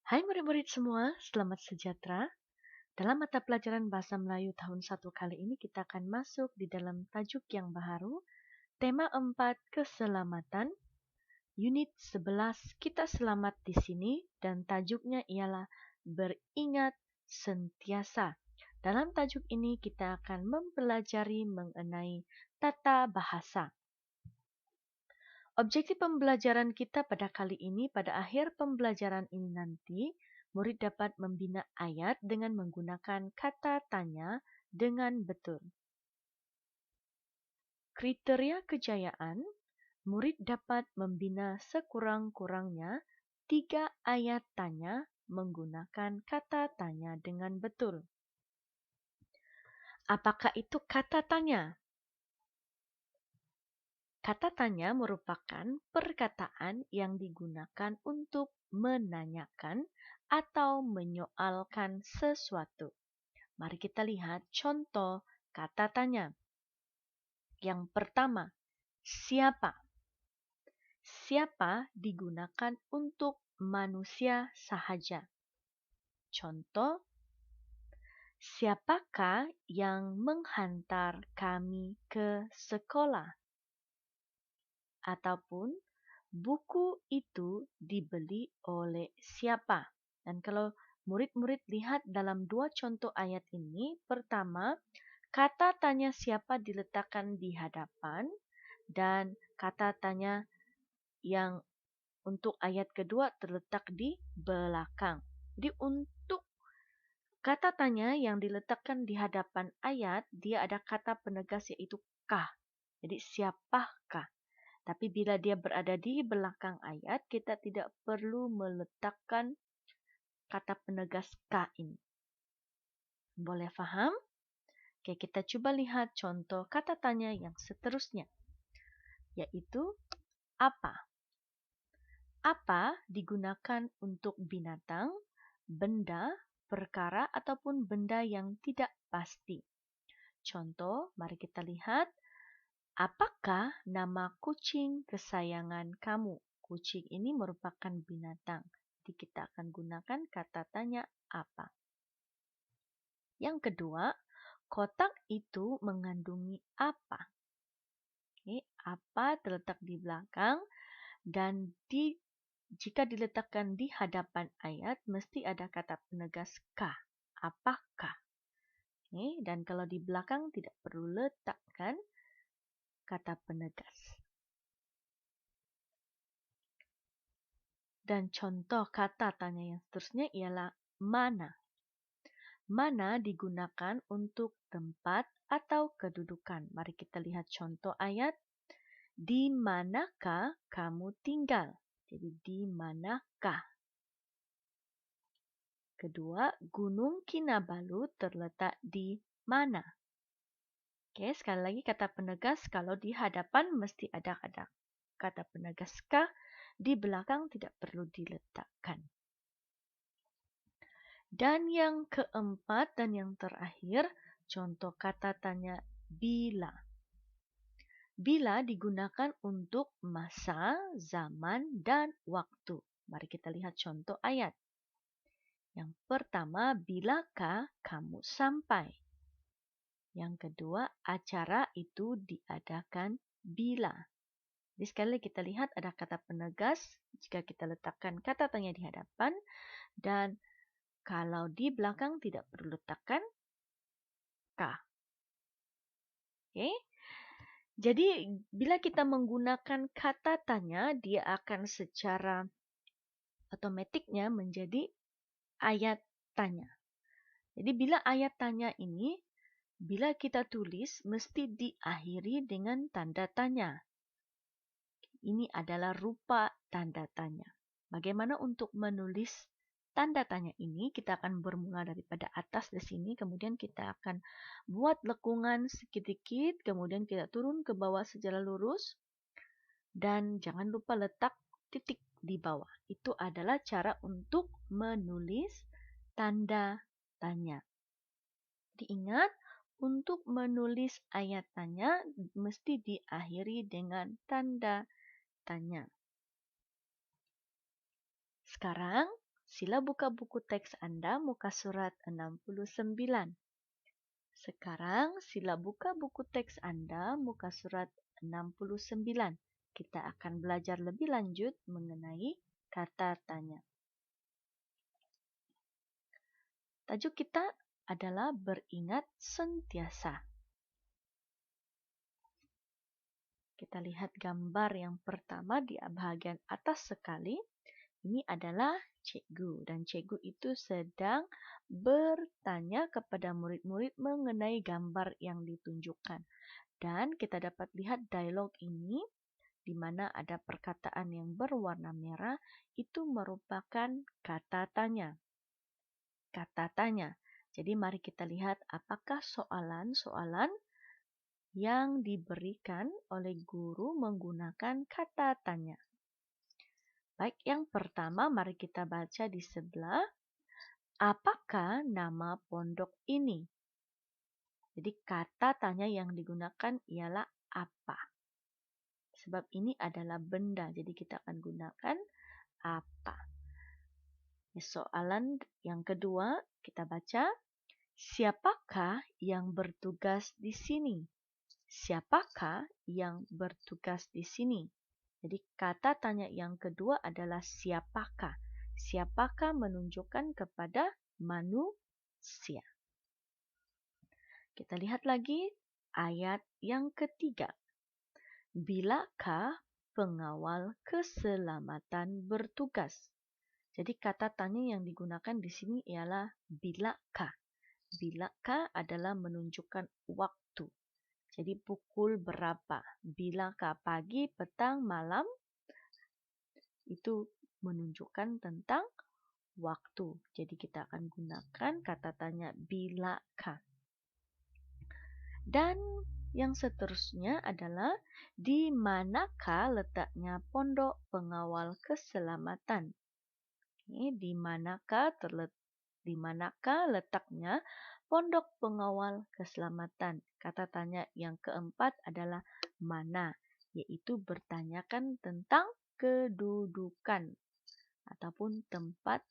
Hai murid-murid semua, selamat sejahtera. Dalam mata pelajaran Bahasa Melayu tahun 1 kali ini kita akan masuk di dalam tajuk yang baru, tema 4 keselamatan, unit 11 kita selamat di sini dan tajuknya ialah beringat sentiasa. Dalam tajuk ini kita akan mempelajari mengenai tata bahasa. Objektif pembelajaran kita pada kali ini, pada akhir pembelajaran ini nanti, murid dapat membina ayat dengan menggunakan kata tanya dengan betul. Kriteria kejayaan, murid dapat membina sekurang-kurangnya 3 ayat tanya menggunakan kata tanya dengan betul. Apakah itu kata tanya? Kata tanya merupakan perkataan yang digunakan untuk menanyakan atau menyoalkan sesuatu. Mari kita lihat contoh kata tanya. Yang pertama, siapa? Siapa digunakan untuk manusia sahaja. Contoh, siapakah yang menghantar kami ke sekolah? Ataupun buku itu dibeli oleh siapa? Dan kalau murid-murid lihat dalam 2 contoh ayat ini, pertama, kata tanya siapa diletakkan di hadapan dan kata tanya yang untuk ayat kedua terletak di belakang. Jadi untuk kata tanya yang diletakkan di hadapan ayat, dia ada kata penegas yaitu kah. Jadi siapakah? Tapi bila dia berada di belakang ayat, kita tidak perlu meletakkan kata penegas ka ini. Boleh faham? Oke, kita coba lihat contoh kata tanya yang seterusnya, yaitu apa. Apa digunakan untuk binatang, benda, perkara, ataupun benda yang tidak pasti. Contoh, mari kita lihat. Apakah nama kucing kesayangan kamu? Kucing ini merupakan binatang. Jadi kita akan gunakan kata tanya apa. Yang kedua, kotak itu mengandungi apa? Oke, apa terletak di belakang dan jika diletakkan di hadapan ayat mesti ada kata penegas ka. Apakah? Oke, dan kalau di belakang tidak perlu letakkan kata penegas. Dan contoh kata tanya yang seterusnya ialah mana. Mana digunakan untuk tempat atau kedudukan. Mari kita lihat contoh ayat. Di manakah kamu tinggal? Jadi di manakah. Kedua, Gunung Kinabalu terletak di mana? Oke, sekali lagi kata penegas kalau di hadapan mesti ada kata penegas ka, di belakang tidak perlu diletakkan. Dan yang keempat dan yang terakhir, contoh kata tanya bila. Bila digunakan untuk masa, zaman, dan waktu. Mari kita lihat contoh ayat. Yang pertama, bilakah kamu sampai? Yang kedua, acara itu diadakan bila. Jadi sekali lagi kita lihat ada kata penegas jika kita letakkan kata tanya di hadapan dan kalau di belakang tidak perlu letakkan ka. Oke. Jadi bila kita menggunakan kata tanya, dia akan secara otomatiknya menjadi ayat tanya. Jadi bila ayat tanya ini, bila kita tulis mesti diakhiri dengan tanda tanya. Ini adalah rupa tanda tanya. Bagaimana untuk menulis tanda tanya ini? Kita akan bermula daripada atas di sini, kemudian kita akan buat lekungan sedikit, kemudian kita turun ke bawah secara lurus, dan jangan lupa letak titik di bawah. Itu adalah cara untuk menulis tanda tanya. Diingat, untuk menulis ayat tanya mesti diakhiri dengan tanda tanya. Sekarang Sila buka buku teks Anda muka surat 69. Sekarang sila buka buku teks Anda muka surat 69. Kita akan belajar lebih lanjut mengenai kata tanya. Tajuk kita adalah beringat sentiasa. Kita lihat gambar yang pertama di bagian atas sekali. Ini adalah cikgu dan cikgu itu sedang bertanya kepada murid-murid mengenai gambar yang ditunjukkan. Dan kita dapat lihat dialog ini di mana ada perkataan yang berwarna merah itu merupakan kata tanya. Kata tanya. Jadi mari kita lihat apakah soalan-soalan yang diberikan oleh guru menggunakan kata tanya. Baik, yang pertama mari kita baca di sebelah. Apakah nama pondok ini? Jadi kata tanya yang digunakan ialah apa. Sebab ini adalah benda, jadi kita akan gunakan apa. Soalan yang kedua kita baca. Siapakah yang bertugas di sini? Siapakah yang bertugas di sini? Jadi kata tanya yang kedua adalah siapakah. Siapakah menunjukkan kepada manusia. Kita lihat lagi ayat yang ketiga. Bilakah pengawal keselamatan bertugas? Jadi kata tanya yang digunakan di sini ialah bilakah. Bilakah adalah menunjukkan waktu. Jadi pukul berapa? Bilakah pagi, petang, malam? Itu menunjukkan tentang waktu. Jadi kita akan gunakan kata tanya bilakah. Dan yang seterusnya adalah di manakah letaknya pondok pengawal keselamatan? Di manakah letaknya pondok pengawal keselamatan? Kata tanya yang keempat adalah mana, yaitu bertanyakan tentang kedudukan ataupun tempat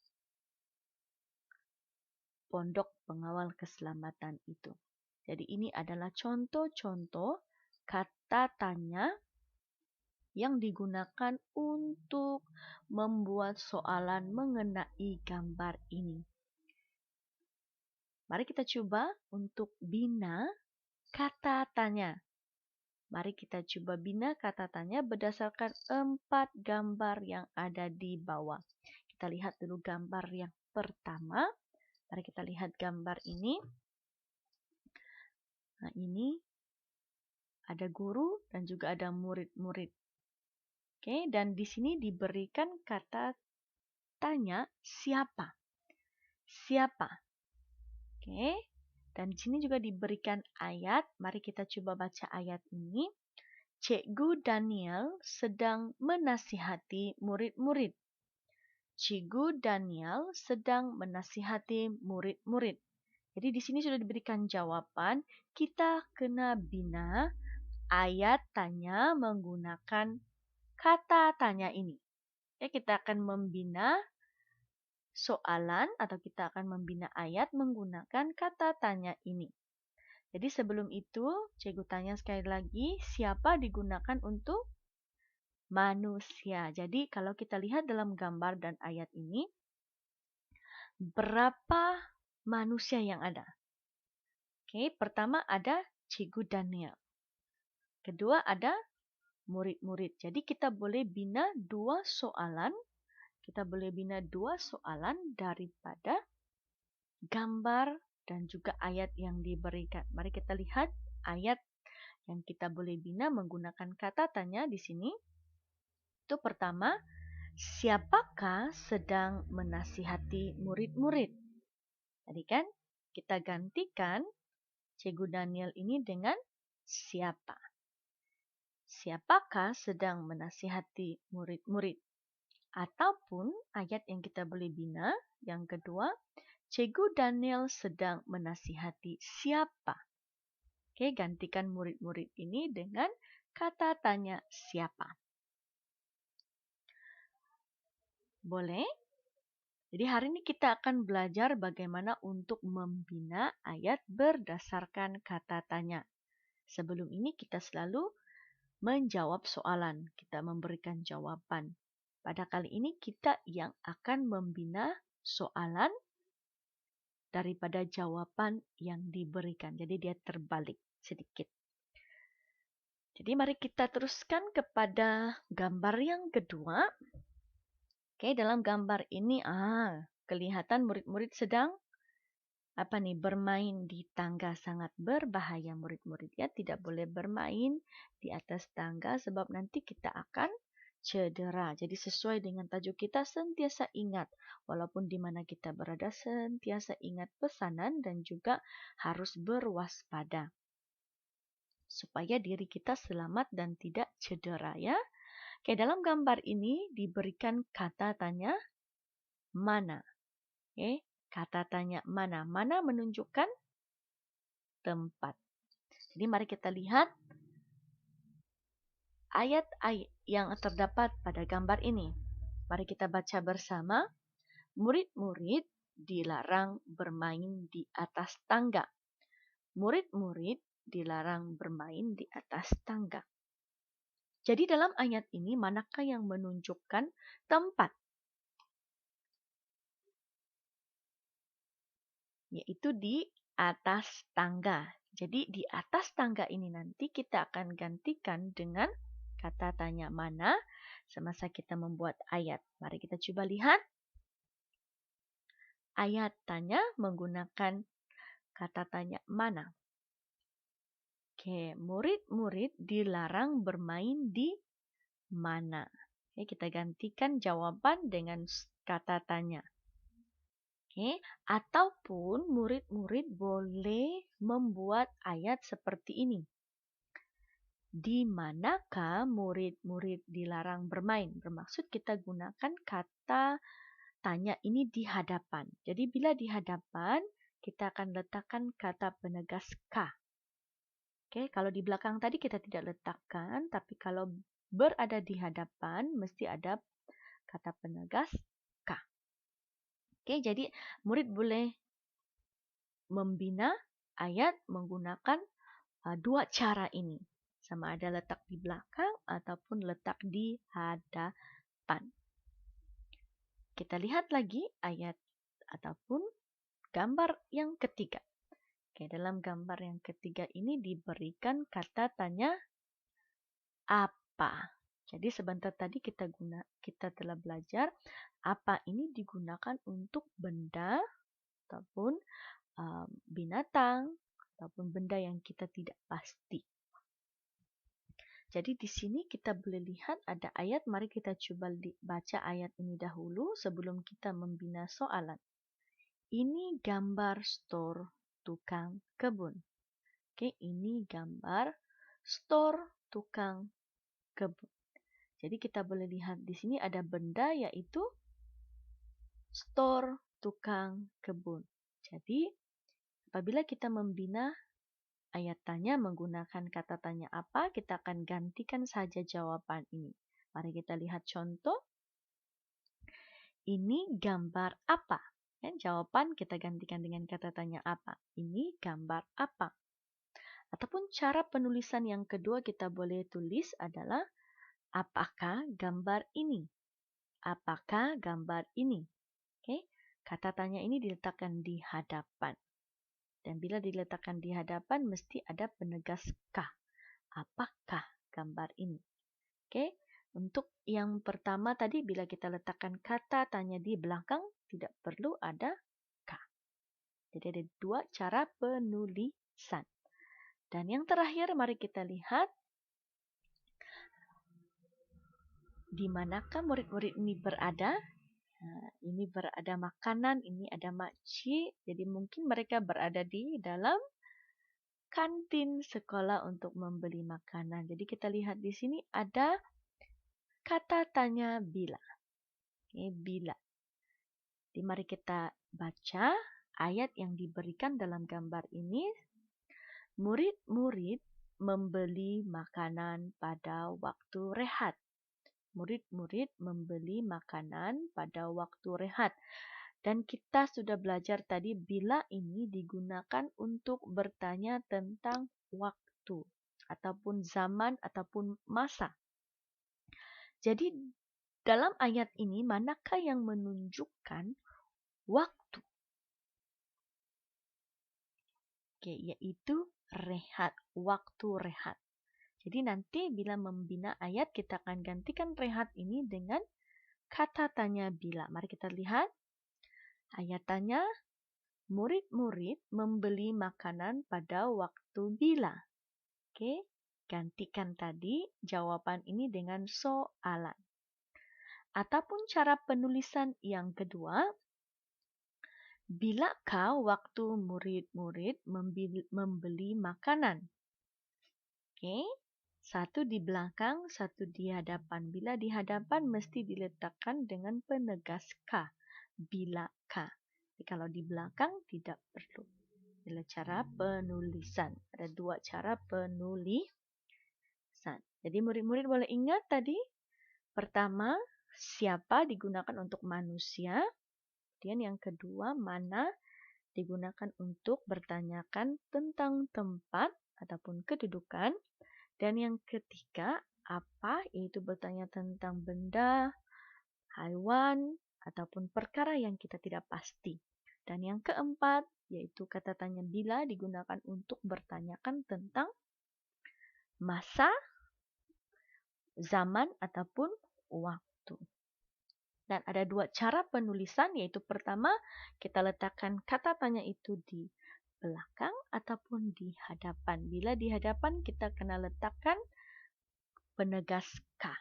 pondok pengawal keselamatan itu. Jadi ini adalah contoh-contoh kata tanya yang digunakan untuk membuat soalan mengenai gambar ini. Mari kita coba untuk bina kata tanya. Mari kita coba bina kata tanya berdasarkan 4 gambar yang ada di bawah. Kita lihat dulu gambar yang pertama. Mari kita lihat gambar ini. Nah, ini ada guru dan juga ada murid-murid. Oke, dan di sini diberikan kata tanya siapa. Siapa? Oke, dan di sini juga diberikan ayat. Mari kita coba baca ayat ini. Cikgu Daniel sedang menasihati murid-murid. Cikgu Daniel sedang menasihati murid-murid. Jadi di sini sudah diberikan jawaban. Kita kena bina ayat tanya menggunakan kata tanya ini. Oke, kita akan membina soalan atau kita akan membina ayat menggunakan kata tanya ini. Jadi sebelum itu, cikgu tanya sekali lagi, siapa digunakan untuk manusia. Jadi kalau kita lihat dalam gambar dan ayat ini, berapa manusia yang ada? Oke, pertama ada cikgu Daniel. Kedua ada murid-murid. Jadi kita boleh bina dua soalan. Kita boleh bina dua soalan daripada gambar dan juga ayat yang diberikan. Mari kita lihat ayat yang kita boleh bina menggunakan kata tanya di sini. Itu pertama, siapakah sedang menasihati murid-murid? Tadi kan kita gantikan Cikgu Daniel ini dengan siapa. Siapakah sedang menasihati murid-murid? Ataupun ayat yang kita boleh bina, yang kedua, Cikgu Daniel sedang menasihati siapa? Oke, gantikan murid-murid ini dengan kata tanya siapa. Boleh? Jadi hari ini kita akan belajar bagaimana untuk membina ayat berdasarkan kata tanya. Sebelum ini kita selalu menjawab soalan, kita memberikan jawaban. Pada kali ini kita yang akan membina soalan daripada jawaban yang diberikan. Jadi dia terbalik sedikit. Jadi mari kita teruskan kepada gambar yang kedua. Oke, dalam gambar ini kelihatan murid-murid sedang bermain di tangga. Sangat berbahaya murid-murid ya, tidak boleh bermain di atas tangga sebab nanti kita akan cedera. Jadi sesuai dengan tajuk kita, sentiasa ingat walaupun di mana kita berada, sentiasa ingat pesanan dan juga harus berwaspada supaya diri kita selamat dan tidak cedera ya. Oke, dalam gambar ini diberikan kata tanya mana. Oke, kata tanya mana. Mana menunjukkan tempat. Jadi mari kita lihat ayat-ayat yang terdapat pada gambar ini. Mari kita baca bersama. Murid-murid dilarang bermain di atas tangga. Murid-murid dilarang bermain di atas tangga. Jadi dalam ayat ini manakah yang menunjukkan tempat? Yaitu di atas tangga. Jadi di atas tangga ini nanti kita akan gantikan dengan kata tanya mana semasa kita membuat ayat. Mari kita coba lihat. Ayat tanya menggunakan kata tanya mana. Oke, murid-murid dilarang bermain di mana. Oke, kita gantikan jawaban dengan kata tanya. Oke, ataupun murid-murid boleh membuat ayat seperti ini. Di manakah murid-murid dilarang bermain? Bermaksud kita gunakan kata tanya ini di hadapan. Jadi bila di hadapan, kita akan letakkan kata penegas ka. Oke, kalau di belakang tadi kita tidak letakkan, tapi kalau berada di hadapan, mesti ada kata penegas ka. Oke, jadi murid boleh membina ayat menggunakan dua cara ini. Sama ada letak di belakang ataupun letak di hadapan. Kita lihat lagi ayat ataupun gambar yang ketiga. Oke, dalam gambar yang ketiga ini diberikan kata tanya apa. Jadi sebentar tadi kita telah belajar apa ini digunakan untuk benda ataupun binatang ataupun benda yang kita tidak pasti. Jadi di sini kita boleh lihat ada ayat. Mari kita coba baca ayat ini dahulu sebelum kita membina soalan. Ini gambar stor tukang kebun. Oke, ini gambar stor tukang kebun. Jadi kita boleh lihat di sini ada benda yaitu stor tukang kebun. Jadi apabila kita membina ayat tanya menggunakan kata tanya apa, kita akan gantikan saja jawaban ini. Mari kita lihat contoh. Ini gambar apa? Jawaban kita gantikan dengan kata tanya apa. Ini gambar apa? Ataupun cara penulisan yang kedua kita boleh tulis adalah apakah gambar ini? Apakah gambar ini? Oke, kata tanya ini diletakkan di hadapan. Dan bila diletakkan di hadapan mesti ada penegas ka. Apakah gambar ini? Oke, untuk yang pertama tadi bila kita letakkan kata tanya di belakang tidak perlu ada ka. Jadi ada dua cara penulisan. Dan yang terakhir mari kita lihat di manakah murid-murid ini berada. Ini berada makanan, ini ada makcik. Jadi mungkin mereka berada di dalam kantin sekolah untuk membeli makanan. Jadi kita lihat di sini ada kata tanya bila. Bila. Jadi mari kita baca ayat yang diberikan dalam gambar ini. Murid-murid membeli makanan pada waktu rehat. Murid-murid membeli makanan pada waktu rehat. Dan kita sudah belajar tadi bila ini digunakan untuk bertanya tentang waktu ataupun zaman ataupun masa. Jadi dalam ayat ini manakah yang menunjukkan waktu? Oke, yaitu rehat, waktu rehat. Jadi nanti bila membina ayat kita akan gantikan rehat ini dengan kata tanya bila. Mari kita lihat. Ayat tanya, murid-murid membeli makanan pada waktu bila. Oke, gantikan tadi jawaban ini dengan soalan. Ataupun cara penulisan yang kedua, bilakah waktu murid-murid membeli makanan? Oke, satu di belakang, satu di hadapan. Bila di hadapan mesti diletakkan dengan penegas ka. Bilakah. Jadi kalau di belakang tidak perlu. Adalah cara penulisan. Ada dua cara penulisan. Jadi murid-murid boleh ingat tadi. Pertama, siapa digunakan untuk manusia. Kemudian yang kedua, mana digunakan untuk bertanyakan tentang tempat ataupun kedudukan. Dan yang ketiga, apa, yaitu bertanya tentang benda, haiwan, ataupun perkara yang kita tidak pasti. Dan yang keempat, yaitu kata tanya bila digunakan untuk bertanyakan tentang masa, zaman, ataupun waktu. Dan ada dua cara penulisan, yaitu pertama, kita letakkan kata tanya itu di belakang ataupun di hadapan. Bila di hadapan, kita kena letakkan penegas ka.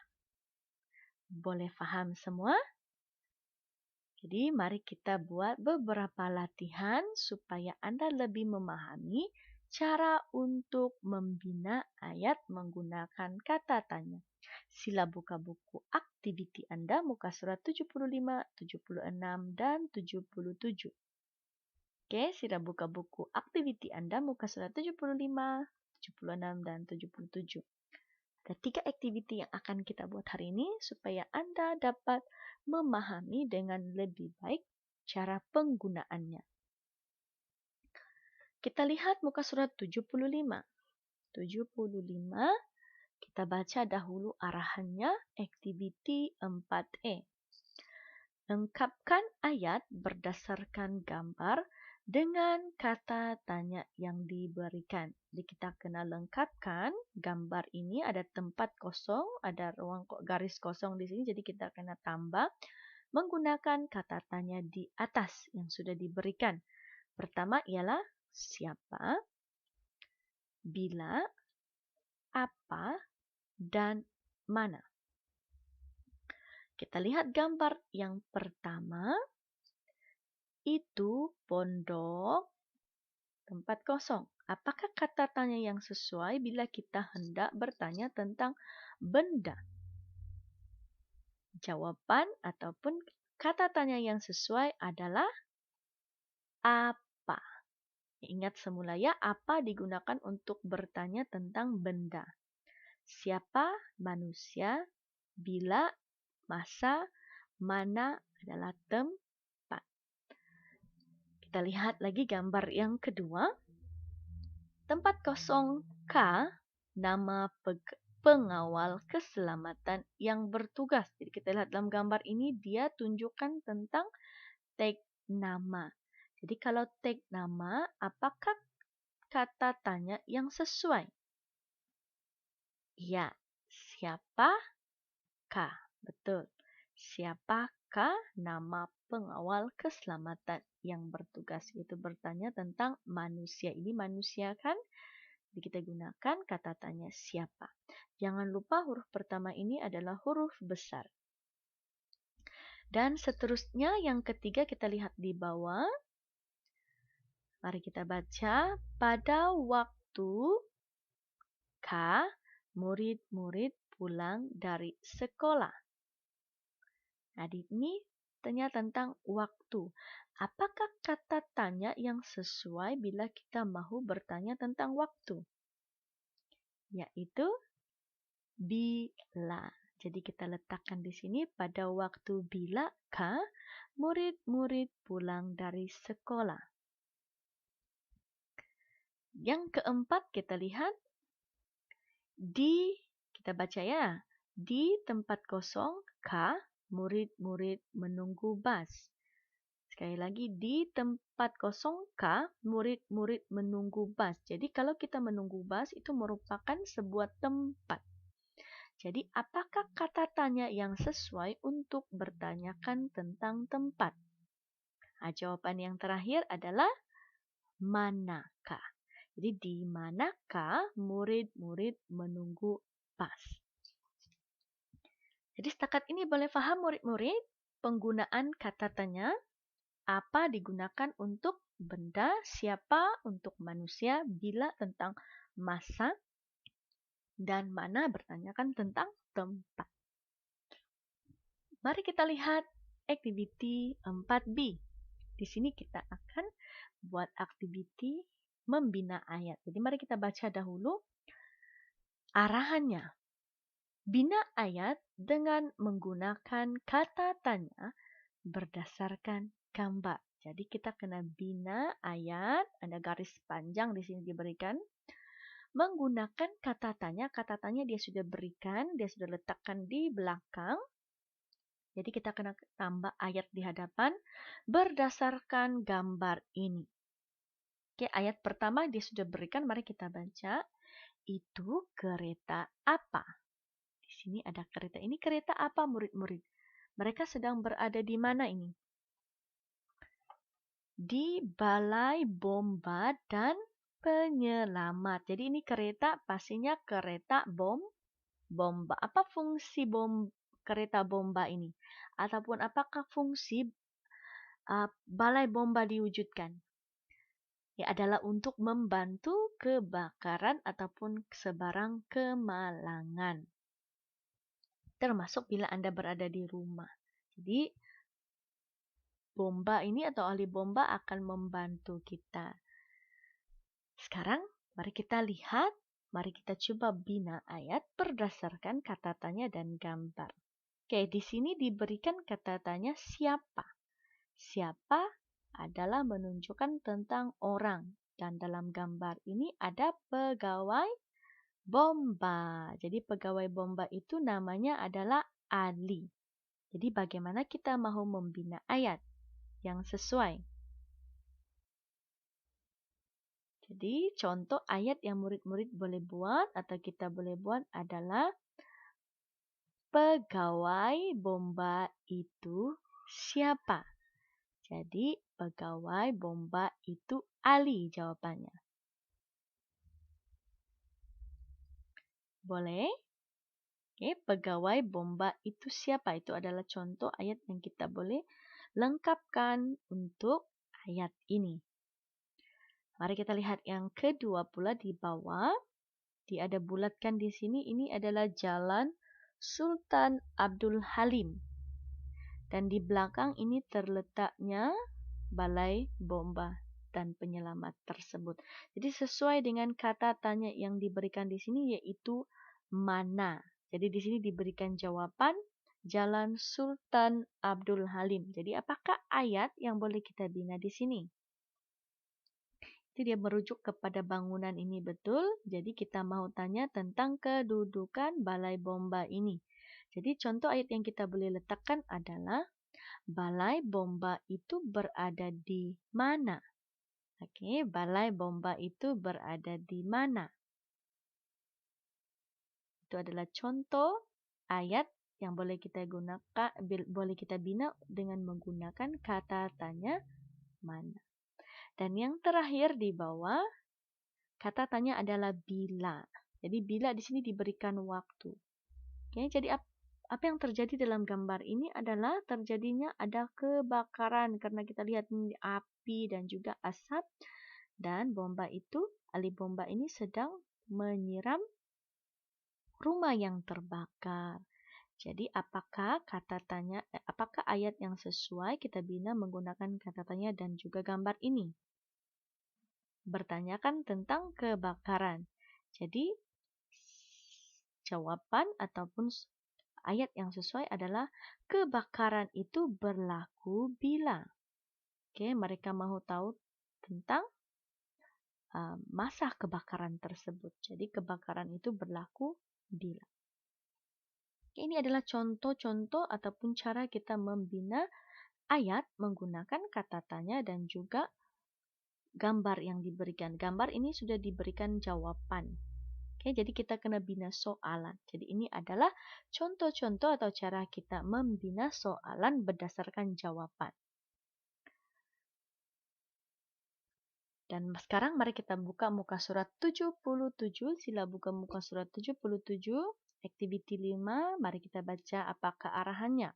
Boleh faham semua? Jadi mari kita buat beberapa latihan supaya Anda lebih memahami cara untuk membina ayat menggunakan kata tanya. Sila buka buku aktiviti Anda muka surat 75, 76, dan 77. Oke, sila buka buku aktiviti Anda muka surat 75, 76, dan 77. Ada 3 aktiviti yang akan kita buat hari ini supaya Anda dapat memahami dengan lebih baik cara penggunaannya. Kita lihat muka surat 75. 75, kita baca dahulu arahannya, aktiviti 4E. Lengkapkan ayat berdasarkan gambar dengan kata tanya yang diberikan. Jadi kita kena lengkapkan gambar ini, ada tempat kosong, ada ruang garis kosong di sini, jadi kita kena tambah menggunakan kata tanya di atas yang sudah diberikan. Pertama ialah siapa, bila, apa, dan mana. Kita lihat gambar yang pertama. Itu pondok, tempat kosong. Apakah kata tanya yang sesuai bila kita hendak bertanya tentang benda? Jawaban ataupun kata tanya yang sesuai adalah apa. Ingat semula ya, apa digunakan untuk bertanya tentang benda. Siapa, manusia, bila, masa, mana adalah tempat. Kita lihat lagi gambar yang kedua. Tempat kosong K, nama pengawal keselamatan yang bertugas. Jadi kita lihat dalam gambar ini dia tunjukkan tentang tag nama. Jadi kalau tag nama, apakah kata tanya yang sesuai? Ya, siapakah? Betul. Siapakah nama pengawal keselamatan yang bertugas? Itu bertanya tentang manusia. Ini manusia kan? Jadi kita gunakan kata tanya siapa. Jangan lupa huruf pertama ini adalah huruf besar. Dan seterusnya yang ketiga kita lihat di bawah. Mari kita baca. Pada waktu K, murid-murid pulang dari sekolah. Nah, ini tanya tentang waktu. Apakah kata tanya yang sesuai bila kita mahu bertanya tentang waktu? Yaitu bila. Jadi kita letakkan di sini pada waktu bilakah murid-murid pulang dari sekolah. Yang keempat kita lihat kita baca ya. Di tempat kosong K, murid-murid menunggu bus. Sekali lagi, di tempat kosong K, murid-murid menunggu bus. Jadi kalau kita menunggu bus itu merupakan sebuah tempat. Jadi apakah kata tanya yang sesuai untuk bertanyakan tentang tempat? Nah, jawaban yang terakhir adalah manakah. Jadi di manakah murid-murid menunggu bus? Jadi setakat ini boleh paham murid-murid penggunaan kata tanya. Apa digunakan untuk benda, siapa untuk manusia, bila tentang masa, dan mana bertanyakan tentang tempat. Mari kita lihat activity 4B. Di sini kita akan buat activity membina ayat. Jadi mari kita baca dahulu arahannya. Bina ayat dengan menggunakan kata tanya berdasarkan gambar. Jadi kita kena bina ayat, ada garis panjang di sini diberikan. Menggunakan kata tanya dia sudah berikan, dia sudah letakkan di belakang. Jadi kita kena tambah ayat di hadapan berdasarkan gambar ini. Oke, ayat pertama dia sudah berikan, mari kita baca. Itu kereta apa? Di sini ada kereta. Ini kereta apa murid-murid? Mereka sedang berada di mana ini? Di Balai Bomba dan Penyelamat. Jadi ini kereta pastinya kereta bomba. Apa fungsi kereta bomba ini? Ataupun apakah fungsi balai bomba diwujudkan? Ya, adalah untuk membantu kebakaran ataupun sebarang kemalangan. Termasuk bila Anda berada di rumah. Jadi bomba ini atau ahli bomba akan membantu kita. Sekarang mari kita lihat, mari kita coba bina ayat berdasarkan kata tanya dan gambar. Oke, di sini diberikan kata tanya siapa. Siapa adalah menunjukkan tentang orang. Dan dalam gambar ini ada pegawai bomba. Jadi pegawai bomba itu namanya adalah Ali. Jadi bagaimana kita mau membina ayat yang sesuai? Jadi contoh ayat yang murid-murid boleh buat atau kita boleh buat adalah pegawai bomba itu siapa? Jadi pegawai bomba itu Ali jawabannya. Boleh? Oke, pegawai bomba itu siapa? Itu adalah contoh ayat yang kita boleh lengkapkan untuk ayat ini. Mari kita lihat yang kedua pula di bawah. Dia ada bulatkan di sini. Ini adalah Jalan Sultan Abdul Halim. Dan di belakang ini terletaknya Balai Bomba dan Penyelamat tersebut. Jadi sesuai dengan kata tanya yang diberikan di sini yaitu mana. Jadi di sini diberikan jawaban Jalan Sultan Abdul Halim. Jadi apakah ayat yang boleh kita bina di sini? Jadi dia merujuk kepada bangunan ini betul. Jadi kita mau tanya tentang kedudukan Balai Bomba ini. Jadi contoh ayat yang kita boleh letakkan adalah Balai Bomba itu berada di mana? Oke, Balai Bomba itu berada di mana? Itu adalah contoh ayat yang boleh kita gunakan, boleh kita bina dengan menggunakan kata tanya mana. Dan yang terakhir di bawah, kata tanya adalah bila. Jadi bila di sini diberikan waktu. Oke, jadi apa yang terjadi dalam gambar ini adalah terjadinya ada kebakaran karena kita lihat ini api dan juga asap dan bomba itu, ahli bomba ini sedang menyiram rumah yang terbakar. Jadi apakah apakah ayat yang sesuai kita bina menggunakan kata tanya dan juga gambar ini? Bertanyakan tentang kebakaran. Jadi jawaban ataupun ayat yang sesuai adalah kebakaran itu berlaku bila. Oke, mereka mau tahu tentang masa kebakaran tersebut. Jadi kebakaran itu berlaku bila. Ini adalah contoh-contoh ataupun cara kita membina ayat menggunakan kata tanya dan juga gambar yang diberikan. Gambar ini sudah diberikan jawaban. Oke, jadi kita kena bina soalan. Jadi ini adalah contoh-contoh atau cara kita membina soalan berdasarkan jawaban. Dan sekarang mari kita buka muka surat 77. Sila buka muka surat 77. Activity 5. Mari kita baca apakah arahannya.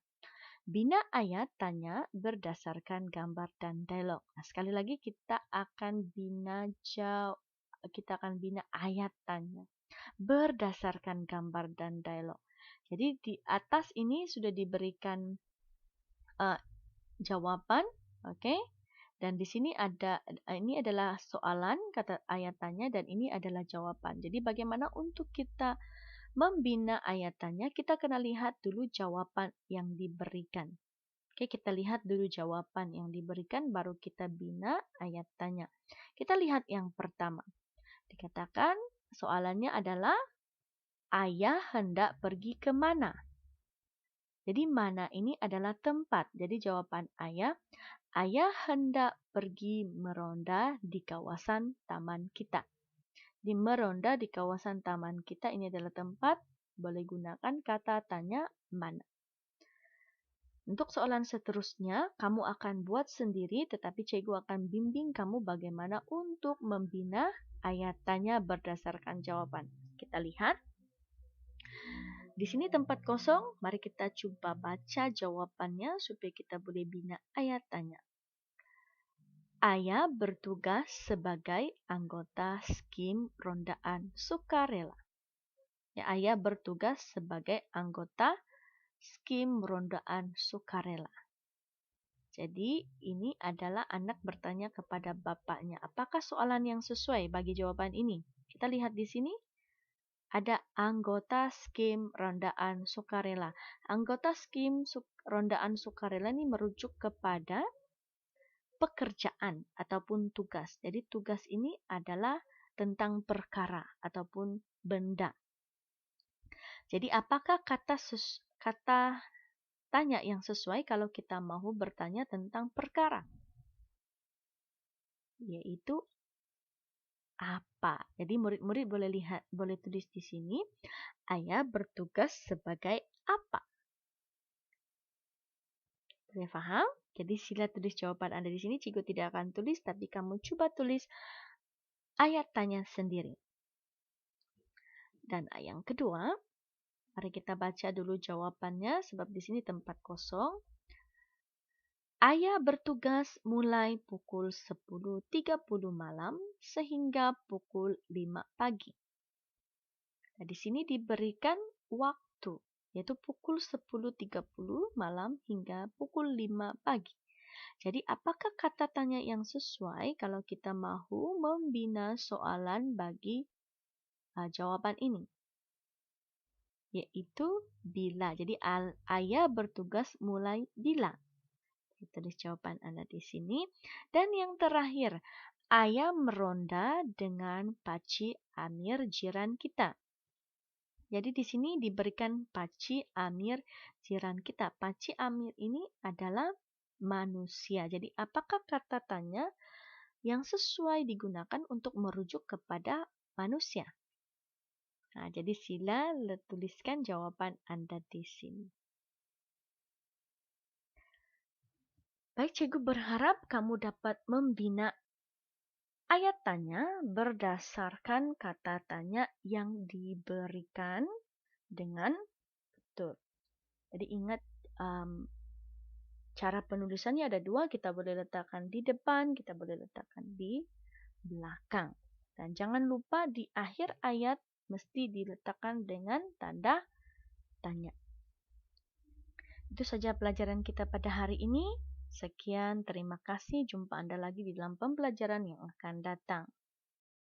Bina ayat tanya berdasarkan gambar dan dialog. Nah, sekali lagi kita akan bina ayat tanya berdasarkan gambar dan dialog. Jadi di atas ini sudah diberikan jawaban, oke? Dan di sini ini adalah soalan kata ayat tanya dan ini adalah jawaban. Jadi bagaimana untuk kita membina ayat tanya, kita kena lihat dulu jawaban yang diberikan. Oke, kita lihat dulu jawaban yang diberikan, baru kita bina ayat tanya. Kita lihat yang pertama. Dikatakan soalannya adalah, ayah hendak pergi ke mana? Jadi mana ini adalah tempat. Jadi jawaban ayah hendak pergi meronda di kawasan taman kita. Di meronda di kawasan taman kita ini adalah tempat, boleh gunakan kata tanya mana. Untuk soalan seterusnya, kamu akan buat sendiri, tetapi cikgu akan bimbing kamu bagaimana untuk membina ayat tanya berdasarkan jawaban. Kita lihat. Di sini tempat kosong, mari kita coba baca jawabannya supaya kita boleh bina ayat tanya. Ayah bertugas sebagai anggota skim rondaan sukarela. Ya, ayah bertugas sebagai anggota skim rondaan sukarela. Jadi ini adalah anak bertanya kepada bapaknya, apakah soalan yang sesuai bagi jawaban ini? Kita lihat di sini. Ada anggota skim rondaan sukarela. Anggota skim rondaan sukarela ini merujuk kepada pekerjaan ataupun tugas. Jadi tugas ini adalah tentang perkara ataupun benda. Jadi apakah kata tanya yang sesuai kalau kita mau bertanya tentang perkara? Yaitu apa? Jadi murid-murid boleh tulis di sini, ayah bertugas sebagai apa? Boleh paham? Jadi sila tulis jawaban Anda di sini. Cikgu tidak akan tulis, tapi kamu coba tulis ayat tanya sendiri. Dan yang kedua, mari kita baca dulu jawabannya, sebab di sini tempat kosong. Ayah bertugas mulai pukul 10.30 malam sehingga pukul 5 pagi. Nah, di sini diberikan waktu, yaitu pukul 10.30 malam hingga pukul 5 pagi. Jadi apakah kata tanya yang sesuai kalau kita mahu membina soalan bagi jawaban ini? Yaitu bila. Jadi ayah bertugas mulai bila. Tulis jawaban Anda di sini. Dan yang terakhir, ayah meronda dengan Pakcik Amir jiran kita. Jadi di sini diberikan Pakcik Amir jiran kita. Pakcik Amir ini adalah manusia. Jadi apakah kata tanya yang sesuai digunakan untuk merujuk kepada manusia? Nah, jadi sila tuliskan jawaban Anda di sini. Baik, cikgu berharap kamu dapat membina ayat tanya berdasarkan kata tanya yang diberikan dengan betul. Jadi ingat cara penulisannya ada dua, kita boleh letakkan di depan, kita boleh letakkan di belakang. Dan jangan lupa di akhir ayat mesti diletakkan dengan tanda tanya. Itu saja pelajaran kita pada hari ini. Sekian, terima kasih. Jumpa Anda lagi di dalam pembelajaran yang akan datang.